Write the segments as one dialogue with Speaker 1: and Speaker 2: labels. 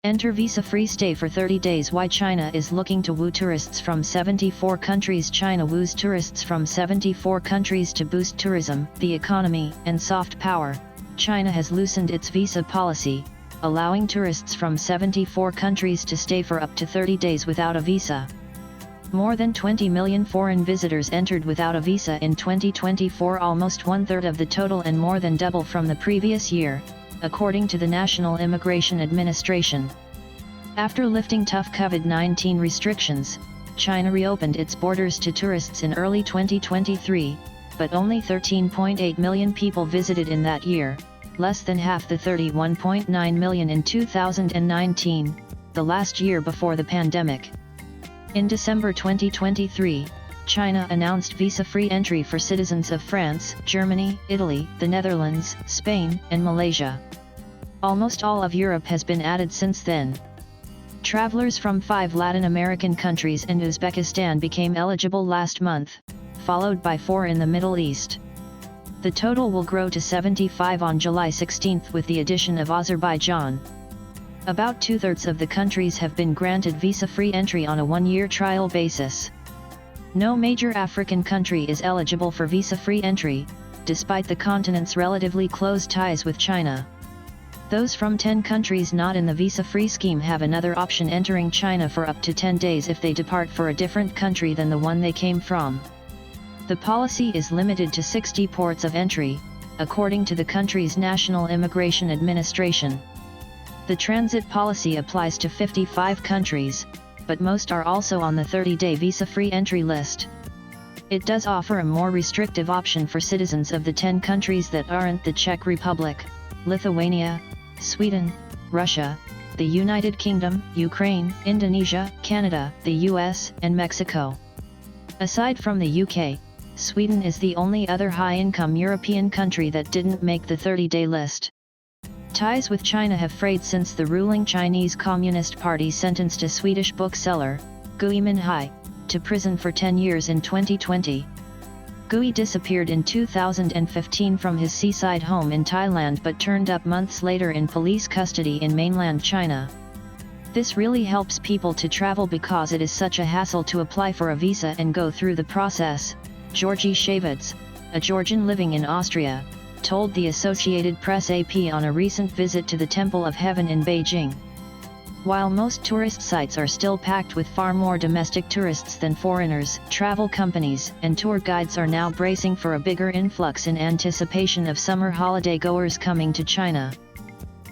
Speaker 1: Enter visa-free stay for 30 days. Why China is looking to woo tourists from 74 countries. China woos tourists from 74 countries to boost tourism, the economy, and soft power. China has loosened its visa policy, allowing tourists from 74 countries to stay for up to 30 days without a visa. More than 20 million foreign visitors entered without a visa in 2024, almost one-third of the total and more than double from the previous year, according to the National Immigration Administration. After lifting tough COVID-19 restrictions, China reopened its borders to tourists in early 2023, but only 13.8 million people visited in that year, less than half the 31.9 million in 2019, the last year before the pandemic. In December 2023, China announced visa-free entry for citizens of France, Germany, Italy, the Netherlands, Spain, and Malaysia. Almost all of Europe has been added since then. Travelers from 5 Latin American countries and Uzbekistan became eligible last month, followed by 4 in the Middle East. The total will grow to 75 on July 16 with the addition of Azerbaijan. About 2/3 of the countries have been granted visa-free entry on a one-year trial basis. No major African country is eligible for visa-free entry, despite the continent's relatively close ties with China. Those from 10 countries not in the visa-free scheme have another option, entering China for up to 10 days if they depart for a different country than the one they came from. The policy is limited to 60 ports of entry, according to the country's National Immigration Administration. The transit policy applies to 55 countries, but most are also on the 30-day visa-free entry list. It does offer a more restrictive option for citizens of the 10 countries that aren't the Czech Republic, Lithuania, Sweden, Russia, the United Kingdom, Ukraine, Indonesia, Canada, the US, and Mexico. Aside from the UK, Sweden is the only other high-income European country that didn't make the 30-day list. Ties with China have frayed since the ruling Chinese Communist Party sentenced a Swedish bookseller, Gui Minhai, to prison for 10 years in 2020. Gui disappeared in 2015 from his seaside home in Thailand but turned up months later in police custody in mainland China. This really helps people to travel because it is such a hassle to apply for a visa and go through the process, Georgi Shavids, a Georgian living in Austria, told the Associated Press AP on a recent visit to the Temple of Heaven in Beijing. While most tourist sites are still packed with far more domestic tourists than foreigners, travel companies and tour guides are now bracing for a bigger influx in anticipation of summer holiday goers coming to China.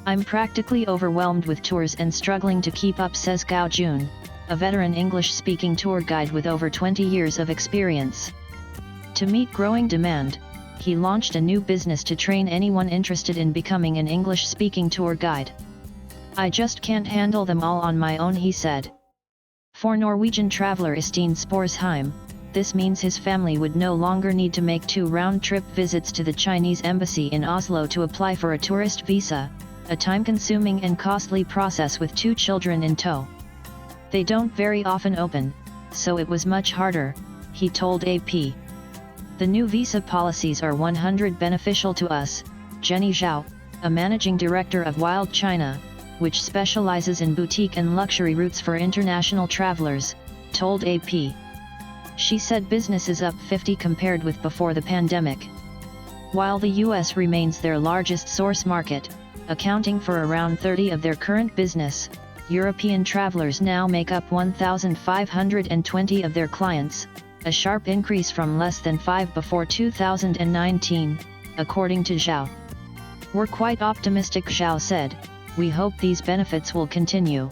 Speaker 1: "I'm practically overwhelmed with tours and struggling to keep up," says Gao Jun, a veteran English-speaking tour guide with over 20 years of experience. To meet growing demand, he launched a new business to train anyone interested in becoming an English-speaking tour guide. "I just can't handle them all on my own," he said. For Norwegian traveler Øystein Sporsheim, this means his family would no longer need to make 2 round-trip visits to the Chinese embassy in Oslo to apply for a tourist visa, a time-consuming and costly process with 2 children in tow. "They don't very often open, so it was much harder," he told AP. "The new visa policies are 100% beneficial to us," Jenny Zhao, a managing director of Wild China, which specializes in boutique and luxury routes for international travelers, told AP. She said business is up 50% compared with before the pandemic. While the US remains their largest source market, accounting for around 30% of their current business, European travelers now make up 1,520 of their clients, a sharp increase from less than 5 before 2019, according to Zhao. "We're quite optimistic," Zhao said. "We hope these benefits will continue."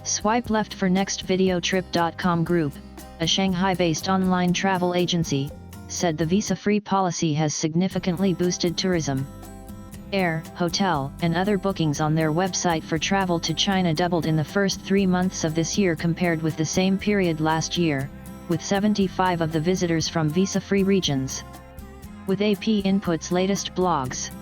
Speaker 1: Swipe left for next video. Trip.com Group, a Shanghai-based online travel agency, said the visa-free policy has significantly boosted tourism. Air, hotel, and other bookings on their website for travel to China doubled in the first 3 months of this year compared with the same period last year, with 75% of the visitors from visa-free regions. With AP Input's latest blogs.